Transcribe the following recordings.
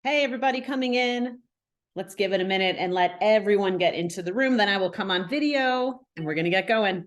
Hey, everybody coming in. Let's give it a minute and let everyone get into the room. Then I will come on video and we're going to get going.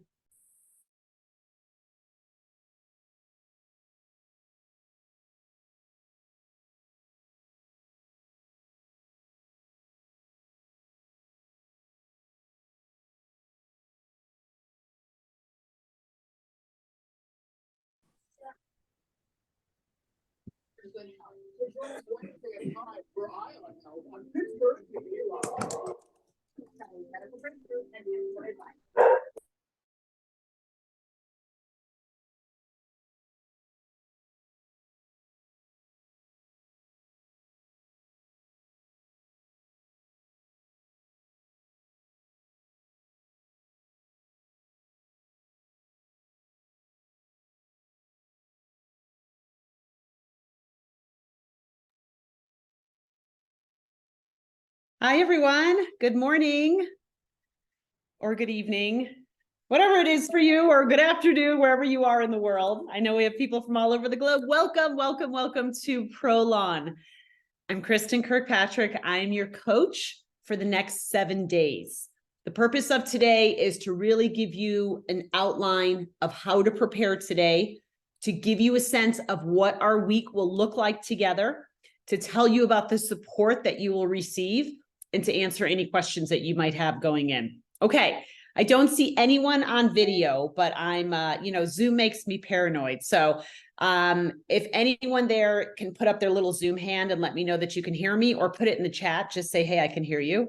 Hi, everyone. Good morning or good evening, whatever it is for you, or good afternoon, wherever you are in the world. I know we have people from all over the globe. Welcome, welcome, welcome to Prolon. I'm Kristen Kirkpatrick. I'm your coach for the next 7 days. The purpose of today is to really give you an outline of how to prepare today, to give you a sense of what our week will look like together, to tell you about the support that you will receive, and to answer any questions that you might have going in. Okay, I don't see anyone on video, but I'm, Zoom makes me paranoid. So if anyone there can put up their little Zoom hand and let me know that you can hear me, or put it in the chat, just say, hey, I can hear you.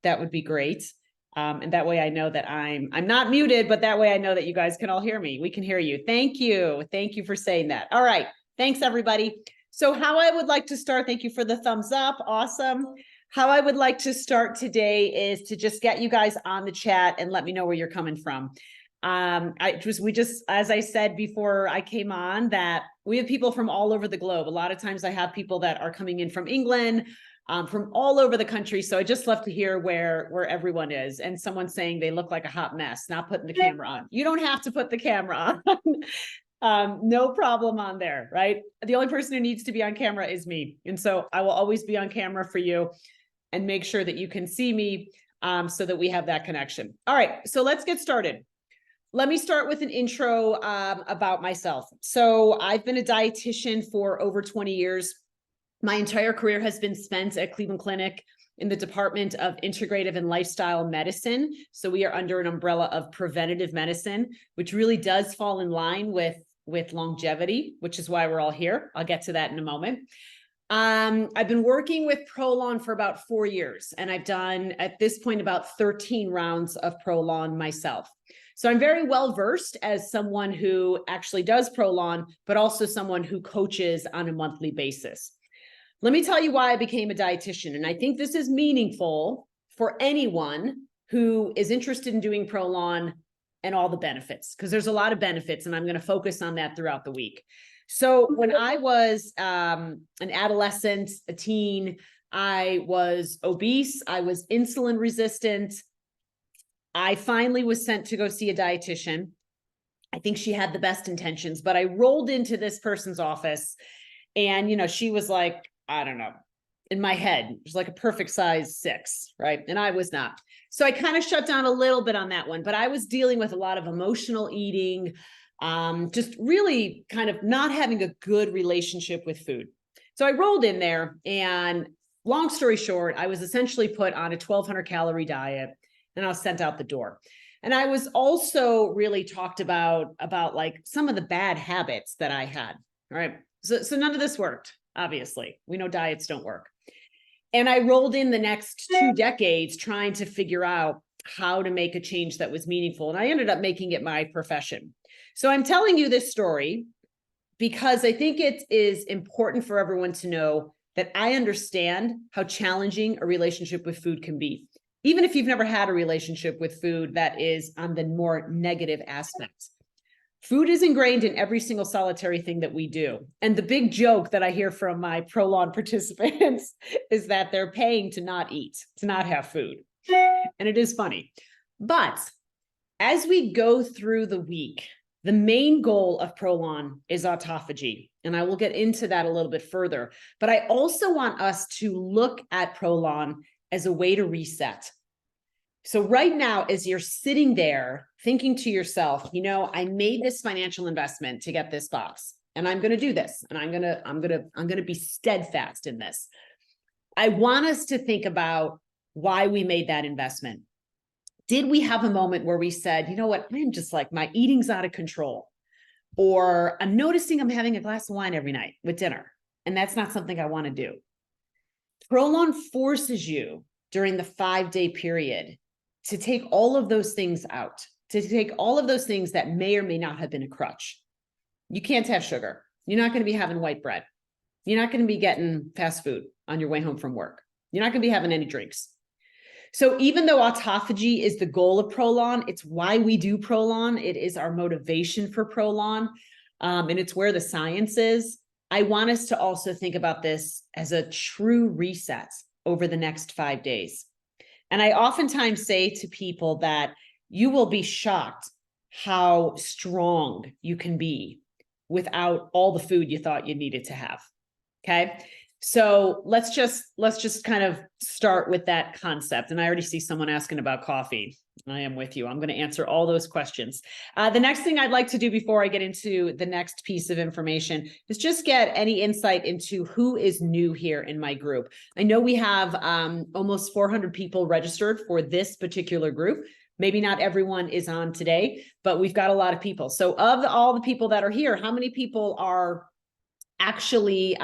That would be great. And that way I know that I'm not muted, but that way I know that you guys can all hear me. We can hear you. Thank you. Thank you for saying that. All right. Thanks, everybody. So how I would like to start, thank you for the thumbs up. Awesome. How I would like to start today is to just get you guys on the chat and let me know where you're coming from. We just, as I said before I came on, that we have people from all over the globe. A lot of times I have people that are coming in from England, from all over the country. So I just love to hear where everyone is. And someone saying they look like a hot mess, not putting the camera on. You don't have to put the camera on. No problem on there, right? The only person who needs to be on camera is me. And so I will always be on camera for you and make sure that you can see me, so that we have that connection. All right, so let's get started. Let me start with an intro about myself. So I've been a dietitian for over 20 years. My entire career has been spent at Cleveland Clinic in the Department of Integrative and Lifestyle Medicine. So we are under an umbrella of preventative medicine, which really does fall in line with longevity, which is why we're all here. I'll get to that in a moment. I've been working with prolon for about 4 years, and I've done at this point about 13 rounds of prolon myself. So I'm very well versed as someone who actually does prolon, but also someone who coaches on a monthly basis. Let me tell you why I became a dietitian. And I think this is meaningful for anyone who is interested in doing prolon and all the benefits, because there's a lot of benefits, and I'm going to focus on that throughout the week. So when I was an adolescent, a teen, I was obese, I was insulin resistant. I finally was sent to go see a dietitian. I think she had the best intentions, but I rolled into this person's office and, she was like, I don't know, in my head, it was like a perfect size 6, right? And I was not. So I kind of shut down a little bit on that one, but I was dealing with a lot of emotional eating, just really kind of not having a good relationship with food. So I rolled in there, and long story short, I was essentially put on a 1,200 calorie diet, and I was sent out the door. And I was also really talked about like some of the bad habits that I had. All right. So none of this worked. Obviously, we know diets don't work. And I rolled in the next 2 decades trying to figure out how to make a change that was meaningful. And I ended up making it my profession. So I'm telling you this story because I think it is important for everyone to know that I understand how challenging a relationship with food can be. Even if you've never had a relationship with food that is on the more negative aspects. Food is ingrained in every single solitary thing that we do. And the big joke that I hear from my prolon participants is that they're paying to not eat, to not have food. And it is funny. But as we go through the week, the main goal of prolon is autophagy. And I will get into that a little bit further. But I also want us to look at prolon as a way to reset. So right now, as you're sitting there thinking to yourself, I made this financial investment to get this box, and I'm going to do this, and I'm going to be steadfast in this. I want us to think about why we made that investment. Did we have a moment where we said, you know what, I'm just like, my eating's out of control, or I'm noticing I'm having a glass of wine every night with dinner, and that's not something I want to do. Prolon forces you during the 5-day period to take all of those things out, to take all of those things that may or may not have been a crutch. You can't have sugar. You're not going to be having white bread. You're not going to be getting fast food on your way home from work. You're not going to be having any drinks. So even though autophagy is the goal of prolon, it's why we do prolon. It is our motivation for prolon, and it's where the science is. I want us to also think about this as a true reset over the next 5 days. And I oftentimes say to people that you will be shocked how strong you can be without all the food you thought you needed to have. Okay. So let's just kind of start with that concept. And I already see someone asking about coffee. I am with you. I'm going to answer all those questions. The next thing I'd like to do before I get into the next piece of information is just get any insight into who is new here in my group. I know we have almost 400 people registered for this particular group. Maybe not everyone is on today, but we've got a lot of people. So of all the people that are here, how many people are actually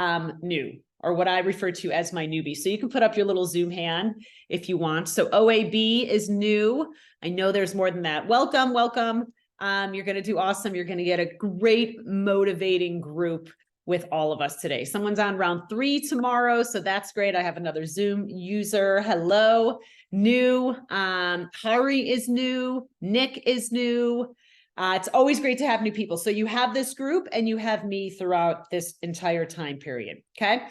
new, or what I refer to as my newbie? So you can put up your little Zoom hand if you want. So OAB is new. I know there's more than that. Welcome, welcome. You're going to do awesome. You're going to get a great motivating group with all of us today. Someone's on round 3 tomorrow, so that's great. I have another Zoom user. Hello, new. Hari is new. Nick is new. It's always great to have new people. So you have this group and you have me throughout this entire time period. Okay.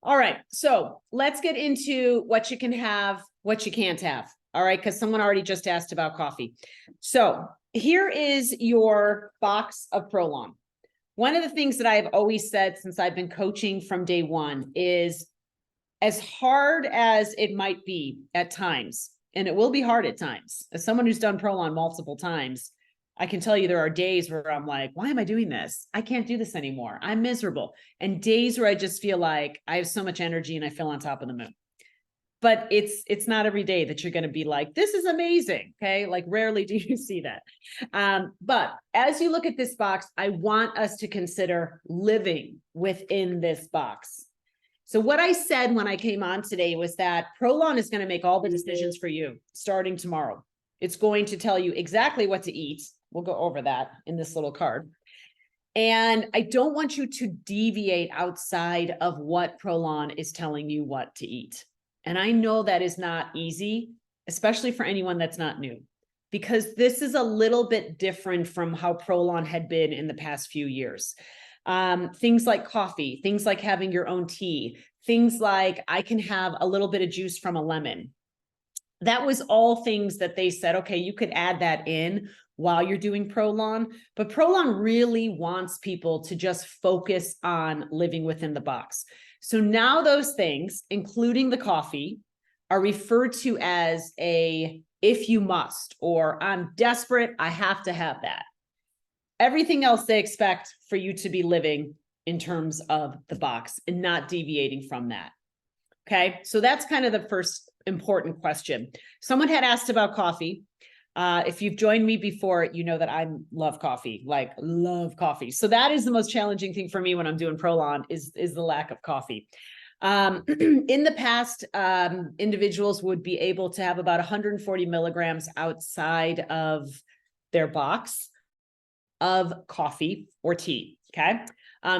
All right. So let's get into what you can have, what you can't have. All right. Because someone already just asked about coffee. So here is your box of prolon. One of the things that I've always said since I've been coaching from day one is, as hard as it might be at times, and it will be hard at times, as someone who's done prolon multiple times, I can tell you there are days where I'm like, why am I doing this? I can't do this anymore. I'm miserable. And days where I just feel like I have so much energy and I feel on top of the moon. But it's not every day that you're going to be like, this is amazing. Okay. Like rarely do you see that. But as you look at this box, I want us to consider living within this box. So what I said when I came on today was that prolon is going to make all the decisions for you starting tomorrow. It's going to tell you exactly what to eat. We'll go over that in this little card. And I don't want you to deviate outside of what prolon is telling you what to eat. And I know that is not easy, especially for anyone that's not new, because this is a little bit different from how prolon had been in the past few years. Things like coffee, things like having your own tea, things like I can have a little bit of juice from a lemon. That was all things that they said, okay, you could add that in while you're doing prolon, but prolon really wants people to just focus on living within the box. So now those things, including the coffee, are referred to as a if you must, or I'm desperate, I have to have that. Everything else they expect for you to be living in terms of the box and not deviating from that. Okay, so that's kind of the first important question. Someone had asked about coffee. If you've joined me before, you know that I love coffee, like love coffee. So that is the most challenging thing for me when I'm doing prolon is the lack of coffee. In the past, individuals would be able to have about 140 milligrams outside of their box of coffee or tea. Okay,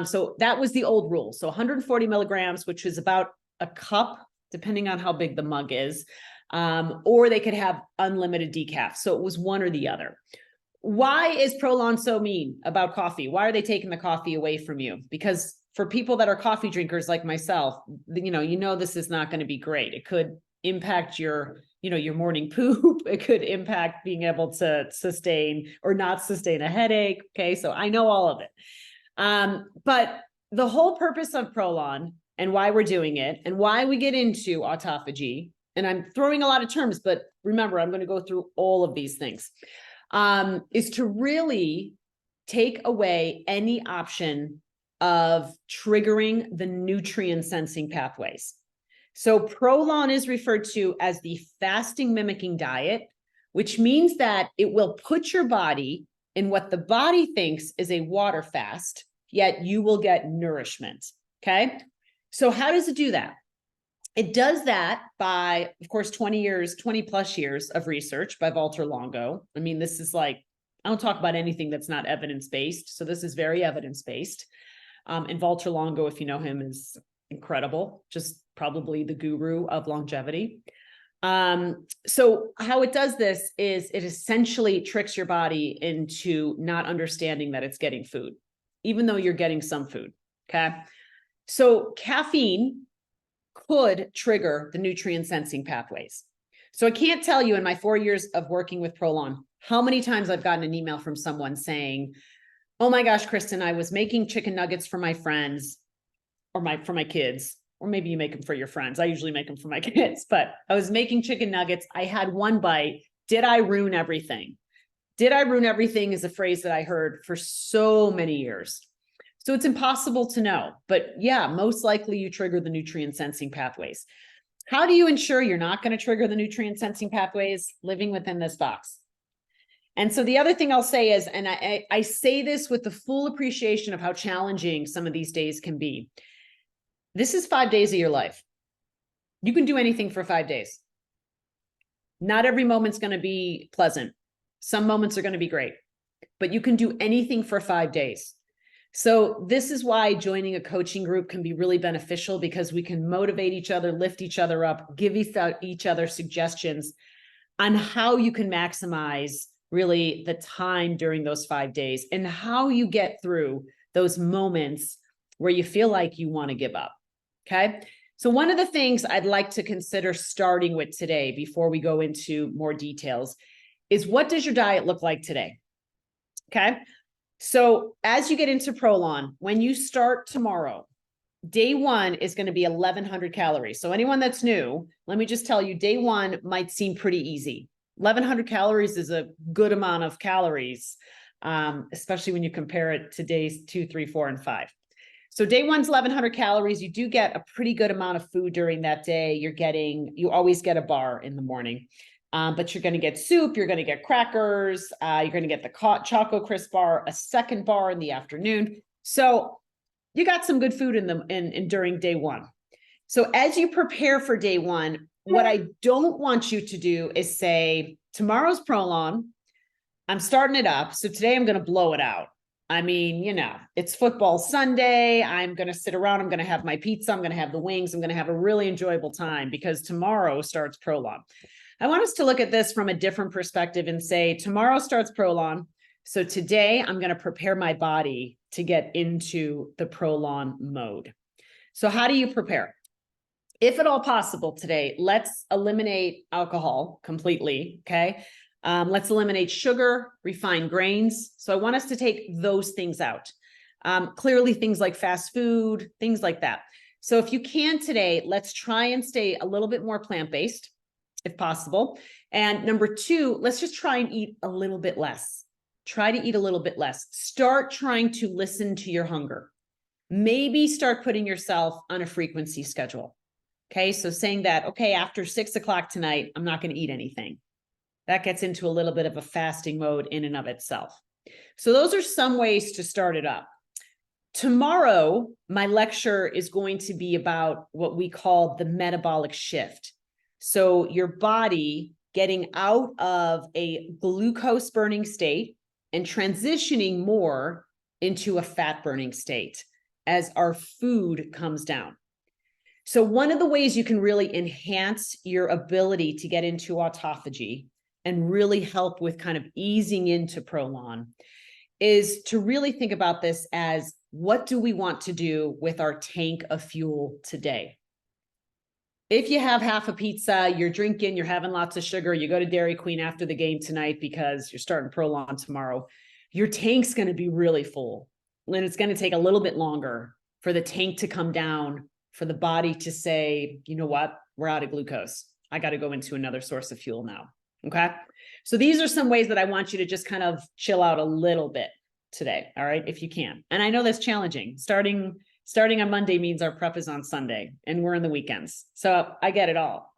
so that was the old rule. So 140 milligrams, which is about a cup, depending on how big the mug is, or they could have unlimited decaf. So it was one or the other. Why is prolon so mean about coffee? Why are they taking the coffee away from you? Because for people that are coffee drinkers like myself, you know this is not going to be great. It could impact your morning poop. It could impact being able to sustain or not sustain a headache. Okay, so I know all of it. But the whole purpose of prolon and why we're doing it and why we get into autophagy, and I'm throwing a lot of terms, but remember, I'm going to go through all of these things, is to really take away any option of triggering the nutrient sensing pathways. So prolon is referred to as the fasting mimicking diet, which means that it will put your body in what the body thinks is a water fast, yet you will get nourishment. Okay. So how does it do that? It does that by, of course, 20 plus years of research by Walter Longo. I mean, this is like, I don't talk about anything that's not evidence-based. So this is very evidence-based. And Walter Longo, if you know him, is incredible, just probably the guru of longevity. So how it does this is it essentially tricks your body into not understanding that it's getting food, even though you're getting some food. Okay. So caffeine could trigger the nutrient sensing pathways. So I can't tell you in my 4 years of working with prolon how many times I've gotten an email from someone saying, oh my gosh, Kristen, I was making chicken nuggets for my friends or for my kids, or maybe you make them for your friends. I usually make them for my kids, but I was making chicken nuggets. I had one bite. Did I ruin everything? Did I ruin everything is a phrase that I heard for so many years. So it's impossible to know, but yeah, most likely you trigger the nutrient sensing pathways. How do you ensure you're not going to trigger the nutrient sensing pathways? Living within this box. And so the other thing I'll say is, and I say this with the full appreciation of how challenging some of these days can be. This is 5 days of your life. You can do anything for 5 days. Not every moment's going to be pleasant. Some moments are going to be great, but you can do anything for 5 days. So this is why joining a coaching group can be really beneficial, because we can motivate each other, lift each other up, give each other suggestions on how you can maximize really the time during those 5 days and how you get through those moments where you feel like you want to give up. Okay. So one of the things I'd like to consider starting with today, before we go into more details, is what does your diet look like today? Okay. So as you get into prolon, when you start tomorrow, day one is going to be 1,100 calories. So anyone that's new, let me just tell you, day one might seem pretty easy. 1,100 calories is a good amount of calories, especially when you compare it to days 2, 3, 4, and 5. So day one's 1,100 calories. You do get a pretty good amount of food during that day. You always get a bar in the morning. But you're going to get soup, you're going to get crackers, you're going to get the Choco Crisp bar, a second bar in the afternoon. So you got some good food during day one. So as you prepare for day one, what I don't want you to do is say, tomorrow's prolon, I'm starting it up. So today I'm going to blow it out. I mean, it's football Sunday. I'm going to sit around. I'm going to have my pizza. I'm going to have the wings. I'm going to have a really enjoyable time because tomorrow starts prolon. I want us to look at this from a different perspective and say, tomorrow starts prolon. So today I'm going to prepare my body to get into the prolon mode. So how do you prepare? If at all possible today, let's eliminate alcohol completely. Okay. Let's eliminate sugar, refined grains. So I want us to take those things out. Clearly things like fast food, things like that. So if you can today, let's try and stay a little bit more plant-based, if possible. And number two, let's just try and eat a little bit less. Try to eat a little bit less. Start trying to listen to your hunger. Maybe start putting yourself on a frequency schedule. Okay. So saying that, okay, after 6 o'clock tonight, I'm not going to eat anything. That gets into a little bit of a fasting mode in and of itself. So those are some ways to start it up. Tomorrow, my lecture is going to be about what we call the metabolic shift. So your body getting out of a glucose burning state and transitioning more into a fat burning state as our food comes down. So one of the ways you can really enhance your ability to get into autophagy and really help with kind of easing into prolon is to really think about this as, what do we want to do with our tank of fuel today? If you have half a pizza, you're drinking, you're having lots of sugar, you go to Dairy Queen after the game tonight because you're starting prolon tomorrow, your tank's going to be really full. And it's going to take a little bit longer for the tank to come down, for the body to say, you know what, we're out of glucose. I got to go into another source of fuel now. Okay. So these are some ways that I want you to just kind of chill out a little bit today. All right. If you can. And I know that's challenging. Starting on Monday means our prep is on Sunday and we're in the weekends. So I get it all.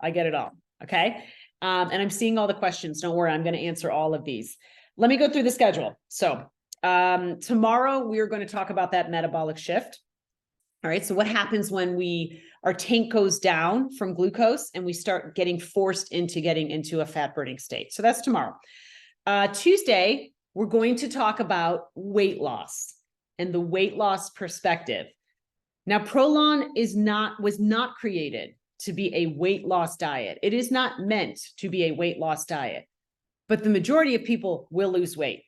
Okay. And I'm seeing all the questions. Don't worry. I'm going to answer all of these. Let me go through the schedule. So tomorrow we're going to talk about that metabolic shift. All right. So what happens when our tank goes down from glucose and we start getting forced into getting into a fat burning state? So that's tomorrow. Tuesday, we're going to talk about weight loss and the weight loss perspective. Now, prolon was not created to be a weight loss diet. It is not meant to be a weight loss diet, but the majority of people will lose weight.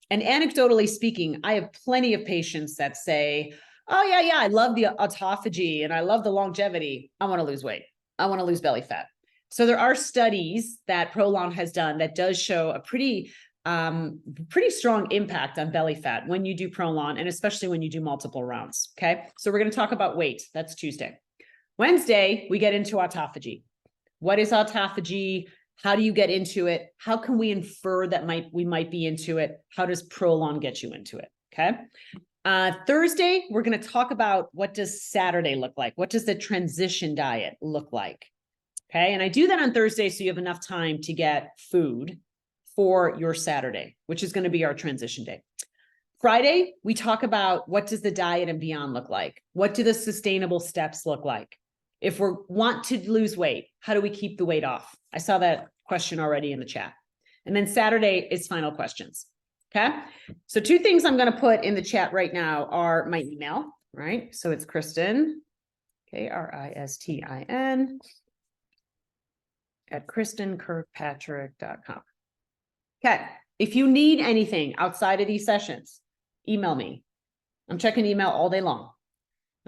And anecdotally speaking, I have plenty of patients that say, oh yeah, I love the autophagy and I love the longevity. I want to lose weight. I want to lose belly fat. So there are studies that prolon has done that does show a pretty strong impact on belly fat when you do prolon, and especially when you do multiple rounds. Okay. So we're going to talk about weight. That's Tuesday. Wednesday, we get into autophagy. What is autophagy? How do you get into it? How can we infer that we might be into it? How does prolon get you into it? Okay. Thursday, we're going to talk about what does Saturday look like? What does the transition diet look like? Okay. And I do that on Thursday so you have enough time to get food for your Saturday, which is going to be our transition day. Friday, we talk about what does the diet and beyond look like? What do the sustainable steps look like? If we want to lose weight, how do we keep the weight off? I saw that question already in the chat. And then Saturday is final questions. Okay. So two things I'm going to put in the chat right now are my email, right? So it's Kristen, Kristin at KristenKirkpatrick.com. Okay. If you need anything outside of these sessions, email me. I'm checking email all day long.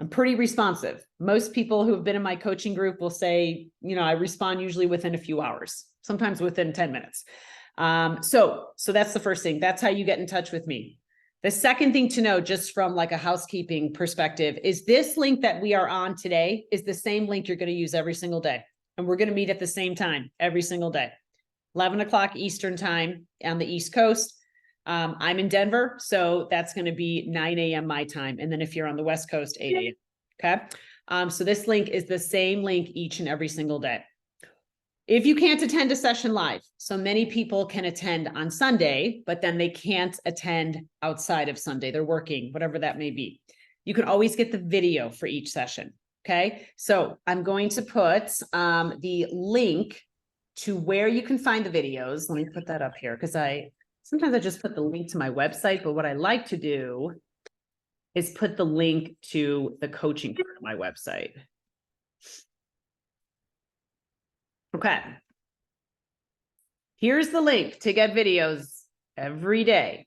I'm pretty responsive. Most people who have been in my coaching group will say, I respond usually within a few hours, sometimes within 10 minutes. So that's the first thing. That's how you get in touch with me. The second thing to know, just from like a housekeeping perspective, is this link that we are on today is the same link you're going to use every single day. And we're going to meet at the same time every single day, 11 o'clock Eastern time on the East Coast. I'm in Denver, so that's going to be 9 a.m. my time. And then if you're on the West Coast, 8 a.m. Okay. So this link is the same link each and every single day. If you can't attend a session live, so many people can attend on Sunday, but then they can't attend outside of Sunday. They're working, whatever that may be. You can always get the video for each session. Okay. So I'm going to put the link to where you can find the videos. Let me put that up here because sometimes I just put the link to my website, but what I like to do is put the link to the coaching part of my website. Okay. Here's the link to get videos every day.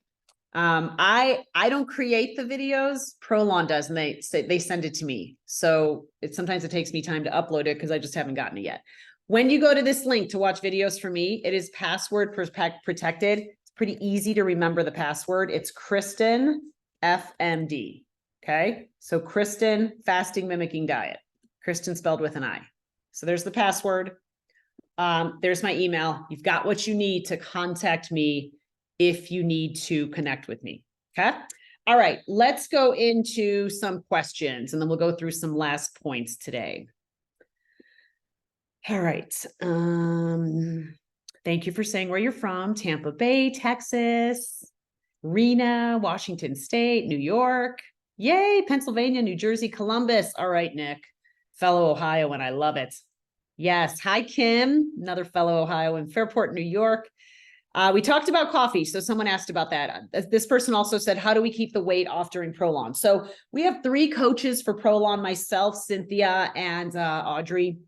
I don't create the videos, prolon does, and they send it to me. So sometimes it takes me time to upload it because I just haven't gotten it yet. When you go to this link to watch videos for me, it is password protected. It's pretty easy to remember the password. It's Kristen FMD. Okay. So Kristen fasting mimicking diet, Kristen spelled with an I. So there's the password. There's my email. You've got what you need to contact me if you need to connect with me. Okay. All right. Let's go into some questions and then we'll go through some last points today. All right. Thank you for saying where you're from. Tampa Bay, Texas, Rena, Washington State, New York. Yay. Pennsylvania, New Jersey, Columbus. All right, Nick, fellow Ohioan. I love it. Yes. Hi, Kim, another fellow Ohioan, Fairport, New York. We talked about coffee. So someone asked about that. This person also said, how do we keep the weight off during prolon? So we have 3 coaches for prolon, myself, Cynthia, and Audrey.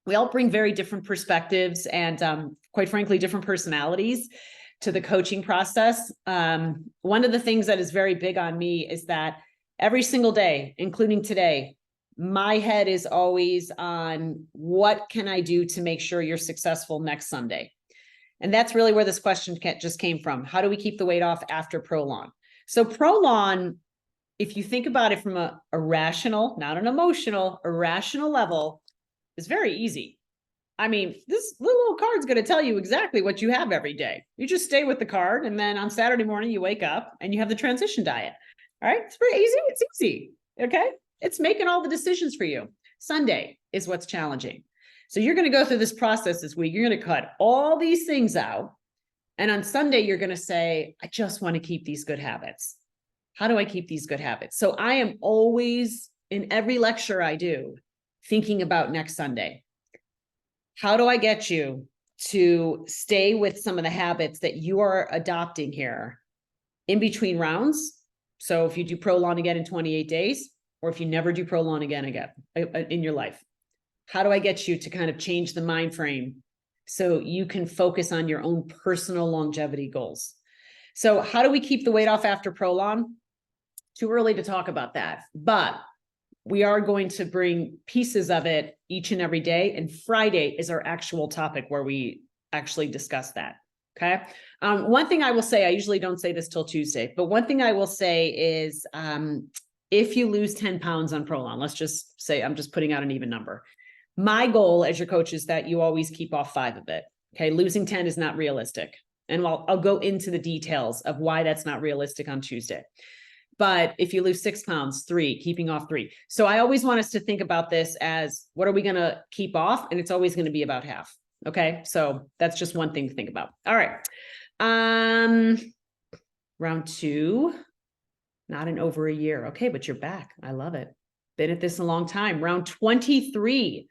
We all bring very different perspectives and quite frankly, different personalities to the coaching process. One of the things that is very big on me is that every single day, including today, my head is always on what can I do to make sure you're successful next Sunday? And that's really where this question just came from. How do we keep the weight off after prolon? So prolon if you think about it from a rational, not an emotional, a rational level, it's very easy. I mean, this little card's going to tell you exactly what you have every day. You just stay with the card, and then on Saturday morning, you wake up and you have the transition diet. All right, it's pretty easy. It's easy. Okay, it's making all the decisions for you. Sunday is what's challenging. So you're going to go through this process this week. You're going to cut all these things out. And on Sunday, you're going to say, I just want to keep these good habits. How do I keep these good habits? So I am always, in every lecture I do, thinking about next Sunday. How do I get you to stay with some of the habits that you are adopting here in between rounds? So if you do prolon again in 28 days, or if you never do prolon again in your life, how do I get you to kind of change the mind frame so you can focus on your own personal longevity goals? So how do we keep the weight off after prolon? Too early to talk about that, but we are going to bring pieces of it each and every day. And Friday is our actual topic where we actually discuss that. Okay. One thing I will say, I usually don't say this till Tuesday, but one thing I will say is, if you lose 10 pounds on prolon, let's just say, I'm just putting out an even number. My goal as your coach is that you always keep off 5 of it. Okay. Losing 10 is not realistic. And I'll go into the details of why that's not realistic on Tuesday. But if you lose 6 pounds, 3, keeping off 3. So I always want us to think about this as, what are we going to keep off? And it's always going to be about half. Okay. So that's just one thing to think about. All right. Round 2, not in over a year. Okay. But you're back. I love it. Been at this a long time. Round 23,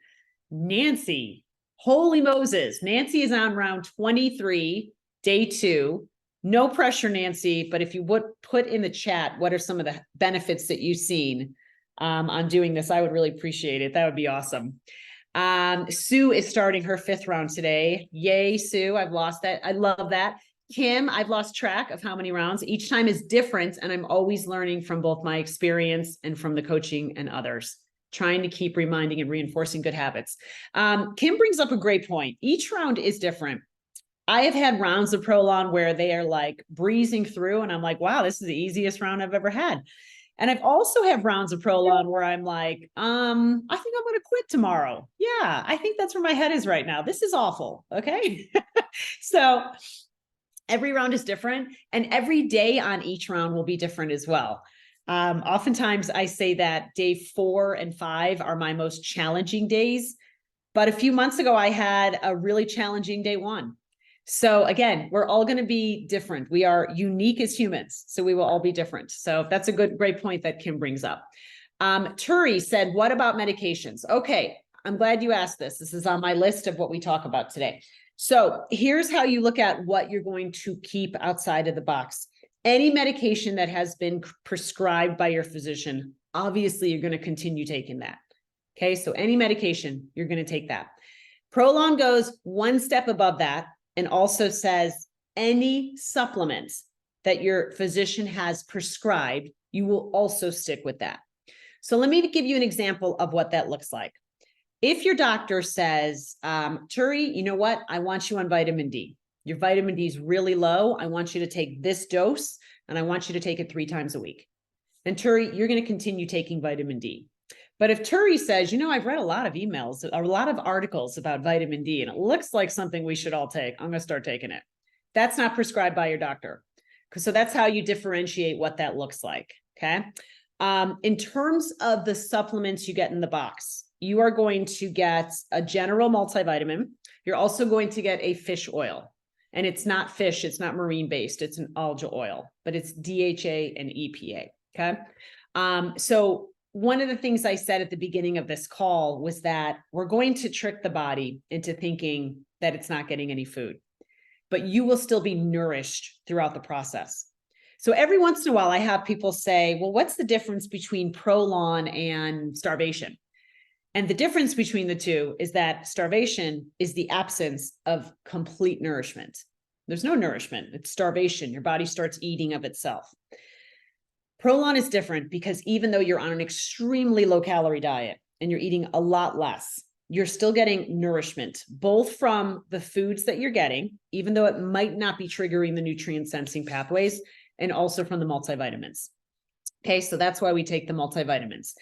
Nancy, holy Moses. Nancy is on round 23, day 2. No pressure, Nancy, but if you would put in the chat, what are some of the benefits that you've seen on doing this? I would really appreciate it. That would be awesome. Sue is starting her 5th round today. Yay, Sue. I've lost that. I love that. Kim, I've lost track of how many rounds. Each time is different, and I'm always learning from both my experience and from the coaching and others, trying to keep reminding and reinforcing good habits. Kim brings up a great point. Each round is different. I have had rounds of prolon where they are like breezing through, and I'm like, wow, this is the easiest round I've ever had. And I've also had rounds of prolon where I'm like, I think I'm going to quit tomorrow. Yeah, I think that's where my head is right now. This is awful. Okay. So every round is different, and every day on each round will be different as well. Oftentimes I say that day 4 and 5 are my most challenging days, but a few months ago, I had a really challenging day 1. So again, we're all going to be different. We are unique as humans, so we will all be different. So that's a great point that Kim brings up. Turi said, what about medications? Okay, I'm glad you asked this. This is on my list of what we talk about today. So here's how you look at what you're going to keep outside of the box. Any medication that has been prescribed by your physician, obviously you're going to continue taking that. Okay, so any medication, you're going to take that. Prolon goes one step above that, and also says any supplements that your physician has prescribed, you will also stick with that. So let me give you an example of what that looks like. If your doctor says, Turi, you know what? I want you on vitamin D. Your vitamin D is really low. I want you to take this dose, and I want you to take it 3 times a week. And Turi, you're going to continue taking vitamin D. But if Turi says, you know, I've read a lot of emails, a lot of articles about vitamin D, and it looks like something we should all take, I'm going to start taking it. That's not prescribed by your doctor. So that's how you differentiate what that looks like. Okay. In terms of the supplements you get in the box, you are going to get a general multivitamin. You're also going to get a fish oil, and it's not fish. It's not marine based. It's an algae oil, but it's DHA and EPA. Okay. So one of the things I said at the beginning of this call was that we're going to trick the body into thinking that it's not getting any food, but you will still be nourished throughout the process. So every once in a while, I have people say, well, what's the difference between prolon and starvation? And the difference between the two is that starvation is the absence of complete nourishment. There's no nourishment. It's starvation. Your body starts eating of itself. Prolon is different because even though you're on an extremely low calorie diet and you're eating a lot less, you're still getting nourishment, both from the foods that you're getting, even though it might not be triggering the nutrient sensing pathways, and also from the multivitamins. Okay, so that's why we take the multivitamins.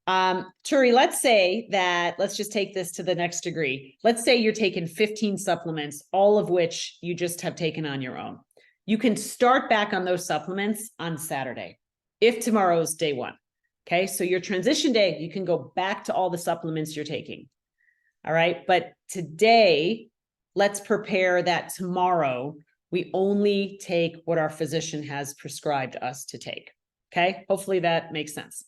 Turi, let's just take this to the next degree. Let's say you're taking 15 supplements, all of which you just have taken on your own. You can start back on those supplements on Saturday, if tomorrow's day one. Okay, so your transition day, you can go back to all the supplements you're taking. All right, but today, let's prepare that tomorrow we only take what our physician has prescribed us to take. Okay, hopefully that makes sense.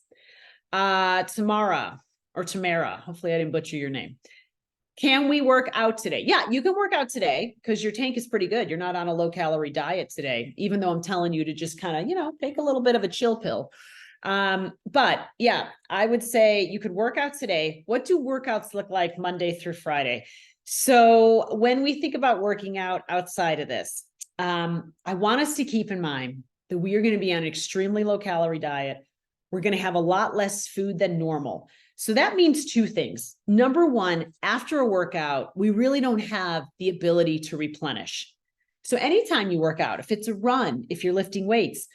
Tamara, hopefully I didn't butcher your name. Can we work out today? Yeah, you can work out today because your tank is pretty good. You're not on a low calorie diet today, even though I'm telling you to just kind of, take a little bit of a chill pill. But yeah, I would say you could work out today. What do workouts look like Monday through Friday? So when we think about working out outside of this, I want us to keep in mind that we are going to be on an extremely low calorie diet. We're going to have a lot less food than normal. So that means two things. Number one, after a workout, we really don't have the ability to replenish. So anytime you work out, if it's a run, if you're lifting weights,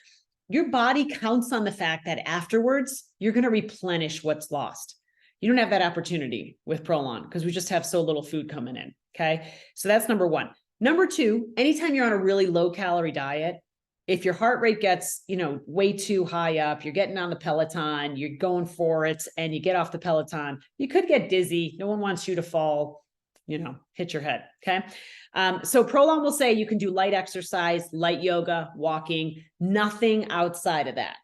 your body counts on the fact that afterwards, you're going to replenish what's lost. You don't have that opportunity with prolon because we just have so little food coming in. Okay. So that's number one. Number two, anytime you're on a really low calorie diet, if your heart rate gets, way too high up, you're getting on the Peloton, you're going for it, and you get off the Peloton, you could get dizzy. No one wants you to fall, hit your head. Okay. So prolon will say you can do light exercise, light yoga, walking, nothing outside of that.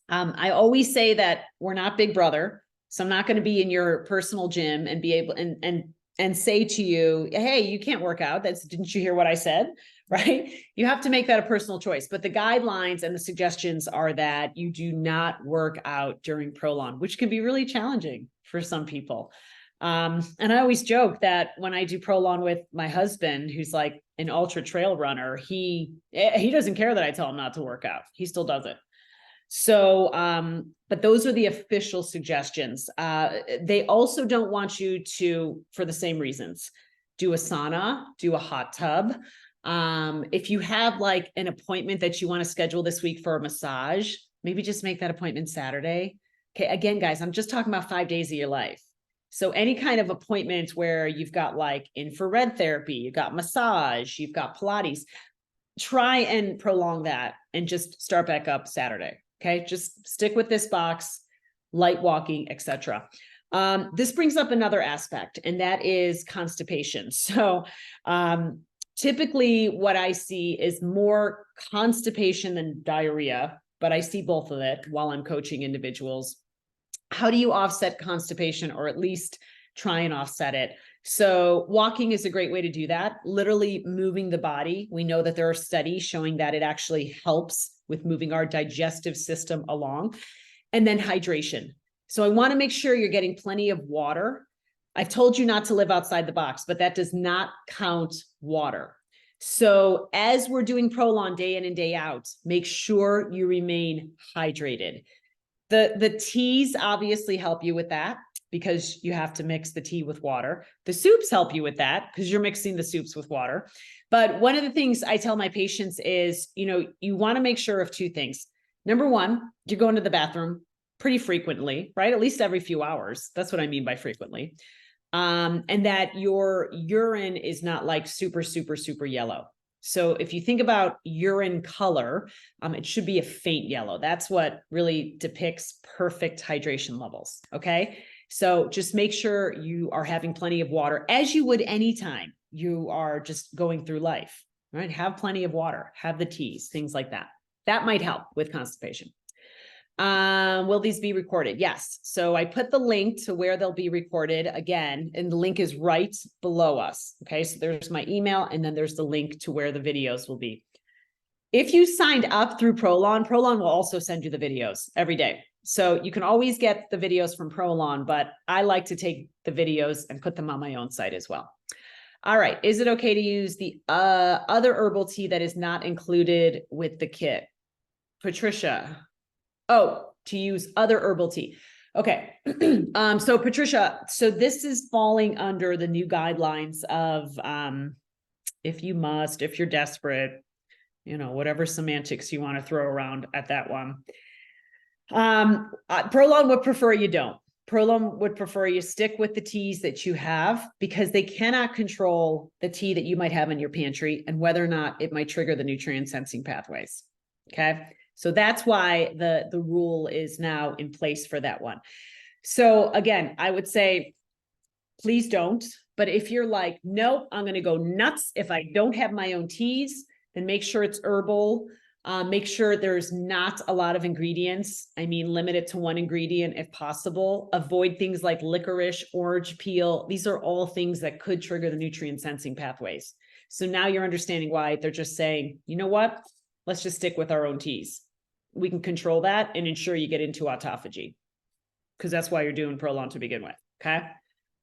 I always say that we're not Big Brother. So I'm not going to be in your personal gym and be able and say to you, hey, you can't work out. Didn't you hear what I said? Right? You have to make that a personal choice. But the guidelines and the suggestions are that you do not work out during prolon, which can be really challenging for some people. And I always joke that when I do prolon with my husband, who's like an ultra trail runner, he doesn't care that I tell him not to work out. He still does it. So, but those are the official suggestions. They also don't want you to, for the same reasons, do a sauna, do a hot tub. If you have like an appointment that you want to schedule this week for a massage, maybe just make that appointment Saturday. Okay. Again, guys, I'm just talking about 5 days of your life. So any kind of appointment where you've got like infrared therapy, you've got massage, you've got Pilates, try and prolong that and just start back up Saturday. Okay. Just stick with this box, light walking, etc. This brings up another aspect, and that is constipation. So, typically what I see is more constipation than diarrhea, but I see both of it while I'm coaching individuals. How do you offset constipation, or at least try and offset it? So walking is a great way to do that. Literally moving the body. We know that there are studies showing that it actually helps with moving our digestive system along. And then hydration. So I want to make sure you're getting plenty of water. I've told you not to live outside the box, but that does not count water. So as we're doing prolon day in and day out, make sure you remain hydrated. The teas obviously help you with that, because you have to mix the tea with water. The soups help you with that because you're mixing the soups with water. But one of the things I tell my patients is, you want to make sure of two things. Number one, you're going to the bathroom pretty frequently, right? At least every few hours. That's what I mean by frequently. And that your urine is not like super, super, super yellow. So if you think about urine color, it should be a faint yellow. That's what really depicts perfect hydration levels. Okay. So just make sure you are having plenty of water, as you would anytime you are just going through life, right? Have plenty of water, have the teas, things like that. That might help with constipation. Will these be recorded? Yes. So I put the link to where they'll be recorded again, and the link is right below us. Okay. So there's my email, and then there's the link to where the videos will be. If you signed up through Prolon will also send you the videos every day. So you can always get the videos from Prolon, but I like to take the videos and put them on my own site as well. All right. Is it okay to use the other herbal tea that is not included with the kit? Patricia. Oh, to use other herbal tea. Okay. So Patricia, so this is falling under the new guidelines of, if you're desperate, whatever semantics you want to throw around at that one. Prolon would prefer you don't. Prolon would prefer you stick with the teas that you have, because they cannot control the tea that you might have in your pantry and whether or not it might trigger the nutrient sensing pathways. Okay. So that's why the rule is now in place for that one. So again, I would say, please don't. But if you're like, nope, I'm going to go nuts if I don't have my own teas, then make sure it's herbal. Make sure there's not a lot of ingredients. I mean, limit it to one ingredient if possible. Avoid things like licorice, orange peel. These are all things that could trigger the nutrient sensing pathways. So now you're understanding why they're just saying, you know what? Let's just stick with our own teas. We can control that and ensure you get into autophagy, because that's why you're doing Prolon to begin with. Okay.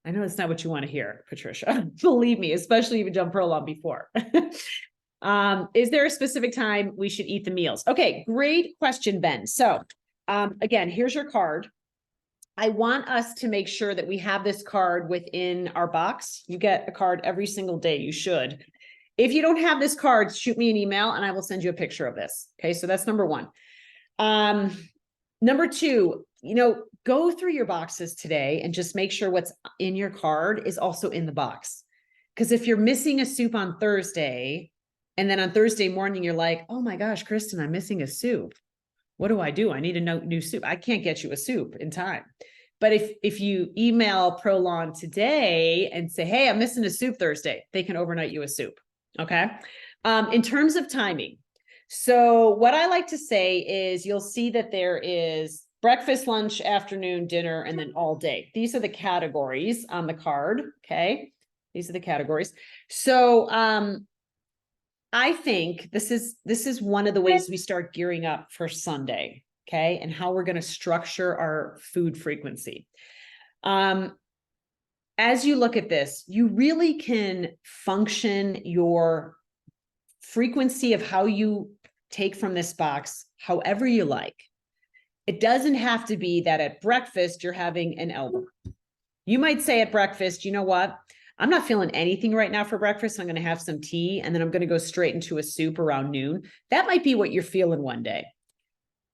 I know that's not what you want to hear, Patricia. Believe me, especially if you've done Prolon before. Is there a specific time we should eat the meals? Okay, great question, Ben. So again, here's your card. I want us to make sure that we have this card within our box. You get a card every single day. You should. If you don't have this card, shoot me an email and I will send you a picture of this. Okay, so that's number one. Number two, go through your boxes today and just make sure what's in your card is also in the box. Because if you're missing a soup on Thursday, and then on Thursday morning, you're like, oh my gosh, Kristen, I'm missing a soup. What do? I need a new soup. I can't get you a soup in time. But if you email Prolon today and say, hey, I'm missing a soup Thursday, they can overnight you a soup. Okay. In terms of timing. So what I like to say is you'll see that there is breakfast, lunch, afternoon, dinner, and then all day. These are the categories on the card. Okay. These are the categories. So, I think this is one of the ways we start gearing up for Sunday, okay, and how we're going to structure our food frequency. As you look at this, you really can function your frequency of how you take from this box however you like. It doesn't have to be that at breakfast you're having an elbow. You might say at breakfast, you know what? I'm not feeling anything right now for breakfast. I'm going to have some tea and then I'm going to go straight into a soup around noon. That might be what you're feeling one day.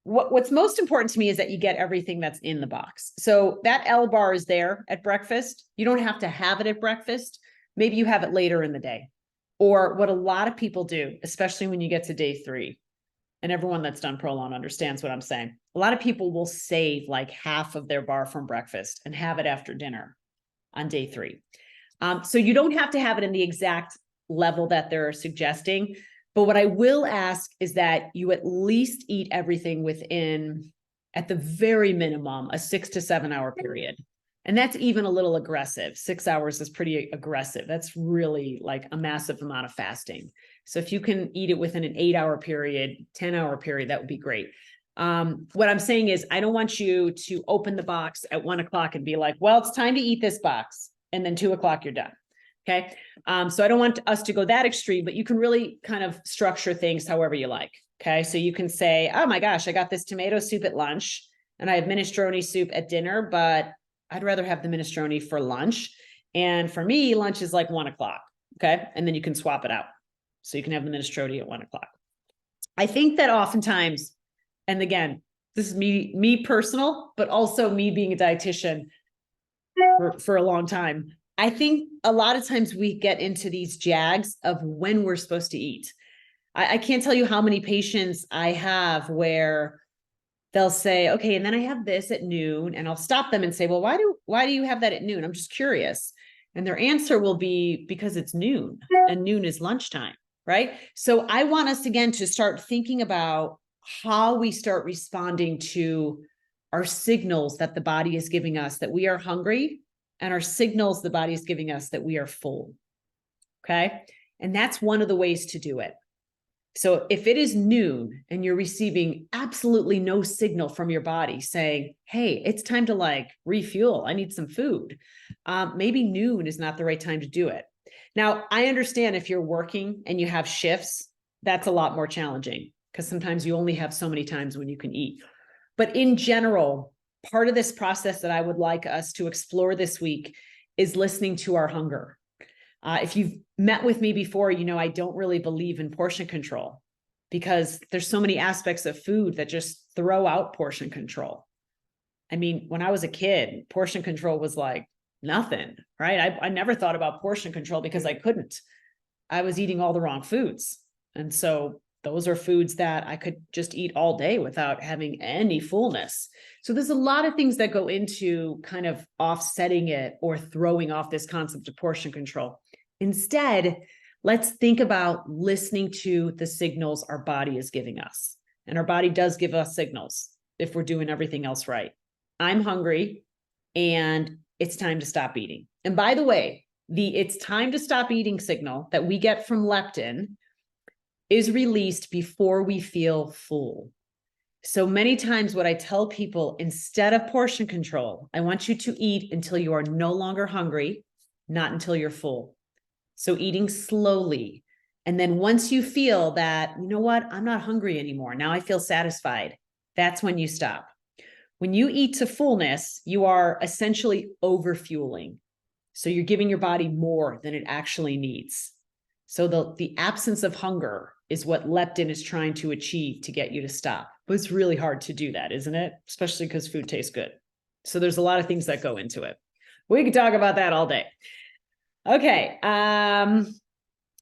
What's most important to me is that you get everything that's in the box. So that L bar is there at breakfast. You don't have to have it at breakfast. Maybe you have it later in the day. Or what a lot of people do, especially when you get to day 3, and everyone that's done Prolon understands what I'm saying. A lot of people will save like half of their bar from breakfast and have it after dinner on day 3. So you don't have to have it in the exact level that they're suggesting. But what I will ask is that you at least eat everything within, at the very minimum, a 6 to 7 hour period. And that's even a little aggressive. 6 hours is pretty aggressive. That's really like a massive amount of fasting. So if you can eat it within an 8 hour period, 10 hour period, that would be great. What I'm saying is I don't want you to open the box at 1 o'clock and be like, well, it's time to eat this box. And then 2 o'clock, you're done. Okay. So I don't want us to go that extreme, but you can really kind of structure things however you like. Okay. So you can say, oh my gosh, I got this tomato soup at lunch and I have minestrone soup at dinner, but I'd rather have the minestrone for lunch. And for me, lunch is like 1 o'clock. Okay. And then you can swap it out. So you can have the minestrone at 1 o'clock. I think that oftentimes, and again, this is me personal, but also me being a dietitian for a long time. I think a lot of times we get into these jags of when we're supposed to eat. I can't tell you how many patients I have where they'll say, okay, and then I have this at noon, and I'll stop them and say, well, why do you have that at noon? I'm just curious. And their answer will be because it's noon and noon is lunchtime, right? So I want us again to start thinking about how we start responding to our signals that the body is giving us that we are hungry, and our signals the body is giving us that we are full. Okay. And that's one of the ways to do it. So if it is noon and you're receiving absolutely no signal from your body saying, hey, it's time to like refuel, I need some food. Maybe noon is not the right time to do it. Now, I understand if you're working and you have shifts, that's a lot more challenging because sometimes you only have so many times when you can eat. But in general, part of this process that I would like us to explore this week is listening to our hunger. If you've met with me before, you know I don't really believe in portion control because there's so many aspects of food that just throw out portion control. I mean, when I was a kid, portion control was like nothing, right? I never thought about portion control because I couldn't. I was eating all the wrong foods. And so those are foods that I could just eat all day without having any fullness. So there's a lot of things that go into kind of offsetting it or throwing off this concept of portion control. Instead, let's think about listening to the signals our body is giving us. And our body does give us signals if we're doing everything else right. I'm hungry and it's time to stop eating. And by the way, the it's time to stop eating signal that we get from leptin is released before we feel full. So many times what I tell people, instead of portion control, I want you to eat until you are no longer hungry, not until you're full. So eating slowly. And then once you feel that, you know what, I'm not hungry anymore. Now I feel satisfied. That's when you stop. When you eat to fullness, you are essentially overfueling. So you're giving your body more than it actually needs. So the absence of hunger is what leptin is trying to achieve to get you to stop. But it's really hard to do that, isn't it? Especially because food tastes good. So there's a lot of things that go into it. We could talk about that all day. Okay.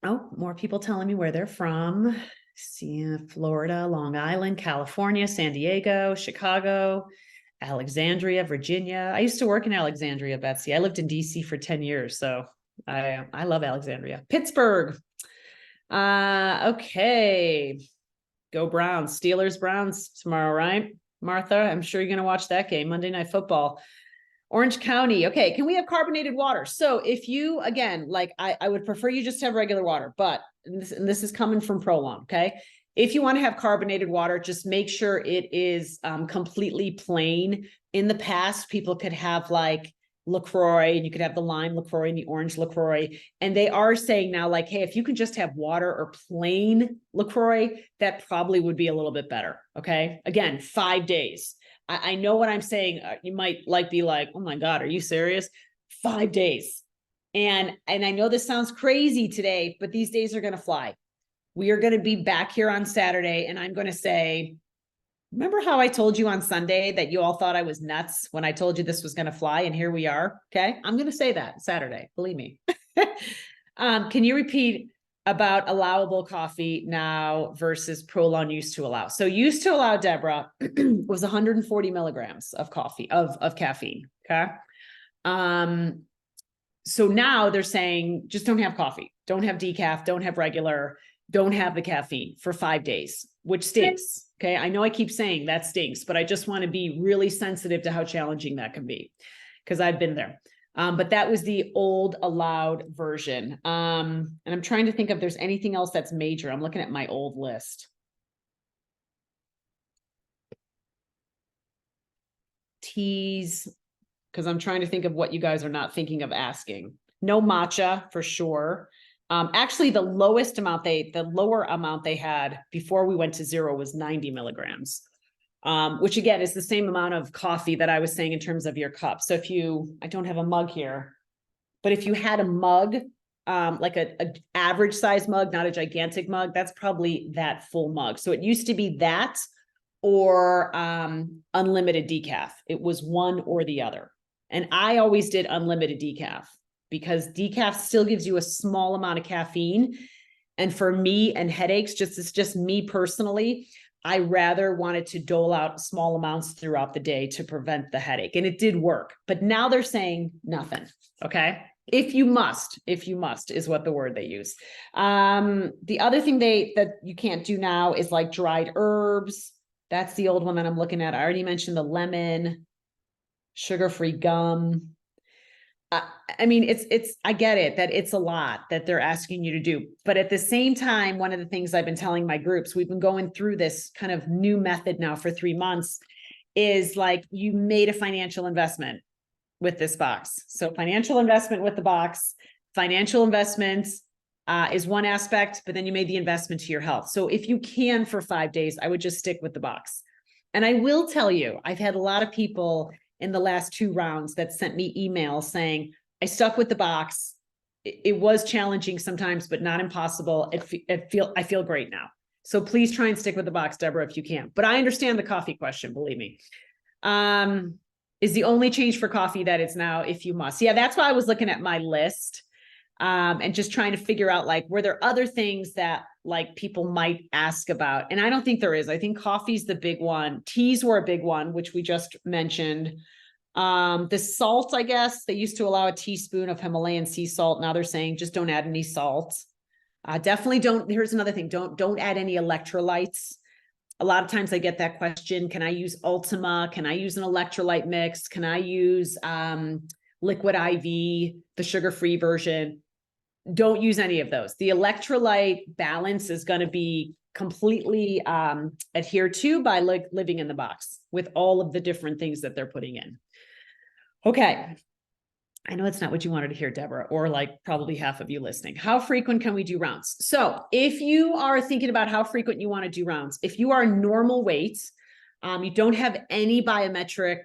More people telling me where they're from. See, Florida, Long Island, California, San Diego, Chicago, Alexandria, Virginia. I used to work in Alexandria, Betsy. I lived in DC for 10 years. So I love Alexandria. Pittsburgh. Okay. Go Browns. Steelers, Browns tomorrow, right? Martha, I'm sure you're going to watch that game. Monday Night Football. Orange County. Okay. Can we have carbonated water? So if you, again, like I would prefer you just have regular water, but and this is coming from Prolon. Okay. If you want to have carbonated water, just make sure it is completely plain. In the past, people could have like LaCroix, and you could have the lime LaCroix and the orange LaCroix. And they are saying now, like, hey, if you can just have water or plain LaCroix, that probably would be a little bit better. Okay. Again, 5 days. I know what I'm saying. You might be like, oh my God, are you serious? 5 days. And I know this sounds crazy today, but these days are going to fly. We are going to be back here on Saturday. And I'm going to say, remember how I told you on Sunday that you all thought I was nuts when I told you this was going to fly? And here we are. Okay. I'm going to say that Saturday. Believe me. Can you repeat about allowable coffee now versus Prolon used to allow? So used to allow, Deborah, was 140 milligrams of coffee, of caffeine. Okay. So now they're saying, just don't have coffee, don't have decaf, don't have regular, don't have the caffeine for 5 days, which stinks. Okay. I know I keep saying that stinks, but I just want to be really sensitive to how challenging that can be because I've been there. But that was the old allowed version. And I'm trying to think if there's anything else that's major. I'm looking at my old list. Teas, because I'm trying to think of what you guys are not thinking of asking. No matcha for sure. Actually, the lower amount they had before we went to zero was 90 milligrams. Which again is the same amount of coffee that I was saying in terms of your cup. So I don't have a mug here, but if you had a mug, like a average size mug, not a gigantic mug, that's probably that full mug. So it used to be that or unlimited decaf. It was one or the other. And I always did unlimited decaf because decaf still gives you a small amount of caffeine. And for me and headaches, it's just me personally, I rather wanted to dole out small amounts throughout the day to prevent the headache. And it did work. But now they're saying nothing. Okay. If you must is what the word they use. The other thing that you can't do now is like dried herbs. That's the old one that I'm looking at. I already mentioned the lemon, sugar-free gum. I mean, I get it that it's a lot that they're asking you to do. But at the same time, one of the things I've been telling my groups, we've been going through this kind of new method now for 3 months, is like you made a financial investment with this box. So financial investment with the box, financial investments is one aspect, but then you made the investment to your health. So if you can for 5 days, I would just stick with the box. And I will tell you, I've had a lot of people in the last 2 rounds that sent me emails saying, I stuck with the box. It was challenging sometimes, but not impossible. I feel great now. So please try and stick with the box, Deborah, if you can. But I understand the coffee question, believe me. Is the only change for coffee that it's now if you must. Yeah, that's why I was looking at my list and just trying to figure out, like, were there other things that like people might ask about? And I don't think there is. I think coffee's the big one. Teas were a big one, which we just mentioned. The salt, I guess, they used to allow a teaspoon of Himalayan sea salt. Now they're saying just don't add any salt. Definitely don't. Here's another thing. Don't add any electrolytes. A lot of times I get that question. Can I use Ultima? Can I use an electrolyte mix? Can I use liquid IV, the sugar-free version? Don't use any of those. The electrolyte balance is going to be completely adhered to by living in the box with all of the different things that they're putting in. Okay. I know it's not what you wanted to hear, Deborah, or like probably half of you listening. How frequent can we do rounds? So if you are thinking about how frequent you want to do rounds, if you are normal weight, you don't have any biometric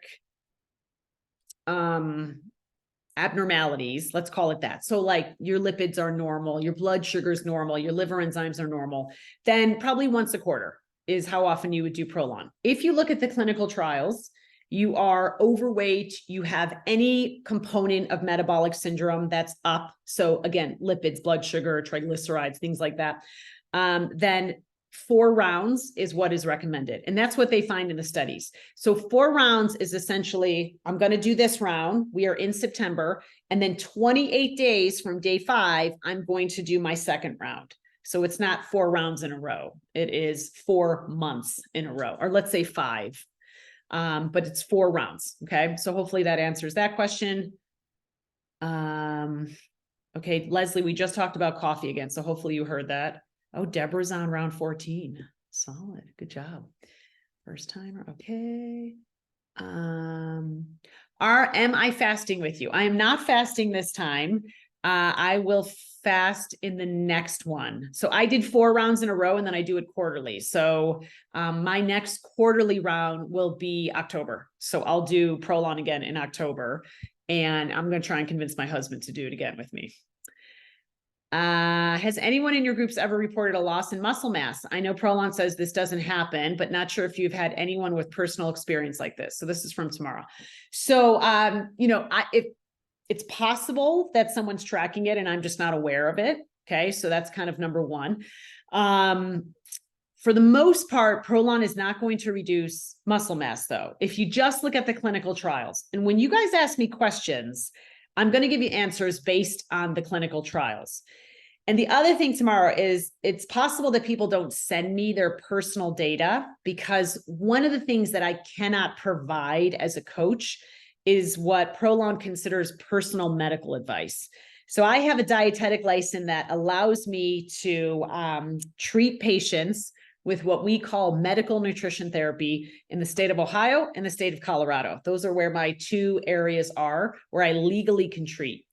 abnormalities, let's call it that. So like your lipids are normal, your blood sugar is normal, your liver enzymes are normal, then probably once a quarter is how often you would do prolon. If you look at the clinical trials, you are overweight, you have any component of metabolic syndrome that's up. So again, lipids, blood sugar, triglycerides, things like that. Then 4 rounds is what is recommended. And that's what they find in the studies. So 4 rounds is essentially, I'm going to do this round. We are in September. And then 28 days from day 5, I'm going to do my second round. So it's not 4 rounds in a row. It is 4 months in a row, or let's say 5. But it's 4 rounds. Okay. So hopefully that answers that question. Okay. Leslie, we just talked about coffee again. So hopefully you heard that. Oh, Deborah's on round 14. Solid. Good job. First timer. Okay. Am I fasting with you? I am not fasting this time. I will fast in the next one. So I did 4 rounds in a row and then I do it quarterly. So my next quarterly round will be October. So I'll do prolon again in October and I'm going to try and convince my husband to do it again with me. Has anyone in your groups ever reported a loss in muscle mass? I know Prolon says this doesn't happen, but not sure if you've had anyone with personal experience like this. So this is from tomorrow. So, you know, it's possible that someone's tracking it and I'm just not aware of it. Okay. So that's kind of number one. For the most part, Prolon is not going to reduce muscle mass though. If you just look at the clinical trials, and when you guys ask me questions, I'm going to give you answers based on the clinical trials. And the other thing tomorrow is it's possible that people don't send me their personal data because one of the things that I cannot provide as a coach is what Prolon considers personal medical advice. So I have a dietetic license that allows me to treat patients with what we call medical nutrition therapy in the state of Ohio and the state of Colorado. Those are where my 2 areas are where I legally can treat.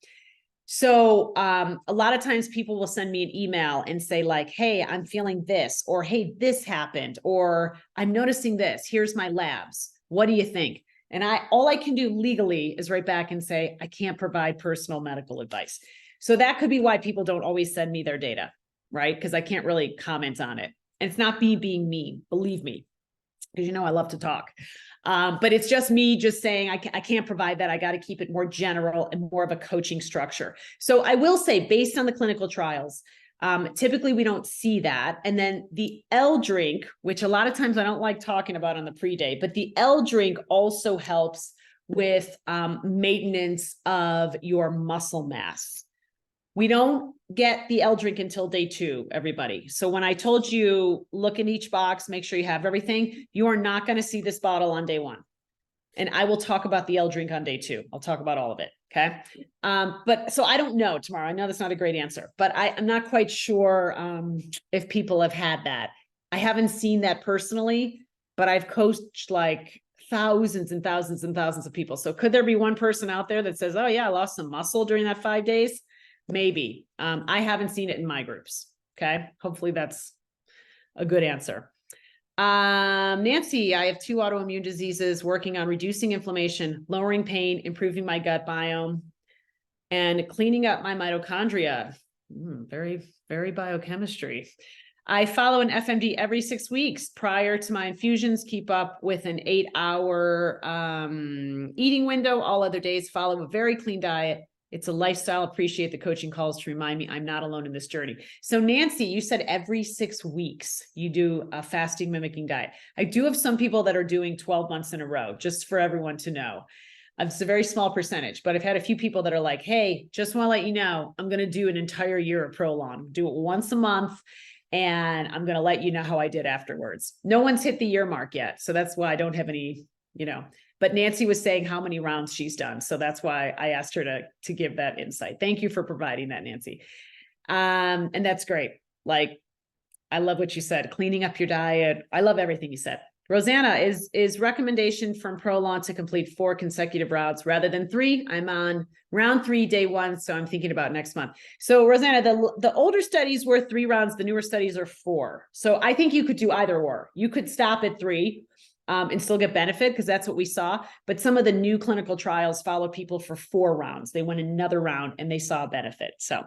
So a lot of times people will send me an email and say like, hey, I'm feeling this, or hey, this happened, or I'm noticing this, here's my labs. What do you think? And all I can do legally is write back and say, I can't provide personal medical advice. So that could be why people don't always send me their data, right? Because I can't really comment on it. And it's not me being mean, believe me, because you know I love to talk. But it's just me just saying I can't provide that. I got to keep it more general and more of a coaching structure. So I will say, based on the clinical trials, typically we don't see that. And then the L drink, which a lot of times I don't like talking about on the pre-day, but the L drink also helps with maintenance of your muscle mass. We don't get the L drink until day 2, everybody. So when I told you, look in each box, make sure you have everything, you are not going to see this bottle on day 1. And I will talk about the L drink on day 2. I'll talk about all of it. Okay. But so I don't know tomorrow. I know that's not a great answer, but I'm not quite sure if people have had that. I haven't seen that personally, but I've coached like thousands and thousands and thousands of people. So could there be one person out there that says, oh yeah, I lost some muscle during that 5 days? Maybe. I haven't seen it in my groups. Okay. Hopefully that's a good answer. Nancy, I have 2 autoimmune diseases, working on reducing inflammation, lowering pain, improving my gut biome, and cleaning up my mitochondria. Very, very biochemistry. I follow an FMD every 6 weeks prior to my infusions, keep up with an 8-hour eating window. All other days, follow a very clean diet. It's a lifestyle. Appreciate the coaching calls to remind me I'm not alone in this journey. So Nancy, you said every 6 weeks you do a fasting mimicking diet. I do have some people that are doing 12 months in a row, just for everyone to know. It's a very small percentage, but I've had a few people that are like, hey, just want to let you know, I'm going to do an entire year of prolon, do it once a month. And I'm going to let you know how I did afterwards. No one's hit the year mark yet. So that's why I don't have any, but Nancy was saying how many rounds she's done. So that's why I asked her to give that insight. Thank you for providing that, Nancy. And that's great. Like, I love what you said, cleaning up your diet. I love everything you said. Rosanna, is recommendation from prolon to complete 4 consecutive rounds rather than 3. I'm on round 3, day 1. So I'm thinking about next month. So Rosanna, the older studies were 3 rounds. The newer studies are 4. So I think you could do either or. You could stop at 3 and still get benefit because that's what we saw. But some of the new clinical trials follow people for 4 rounds. They went another round and they saw benefit. So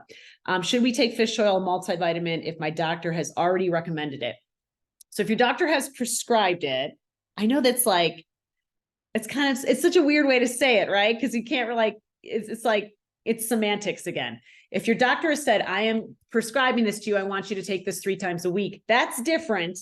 should we take fish oil multivitamin if my doctor has already recommended it? So if your doctor has prescribed it, I know that's like, it's such a weird way to say it, right? Because you can't really, it's like, it's semantics again. If your doctor has said, I am prescribing this to you, I want you to take this 3 times a week. That's different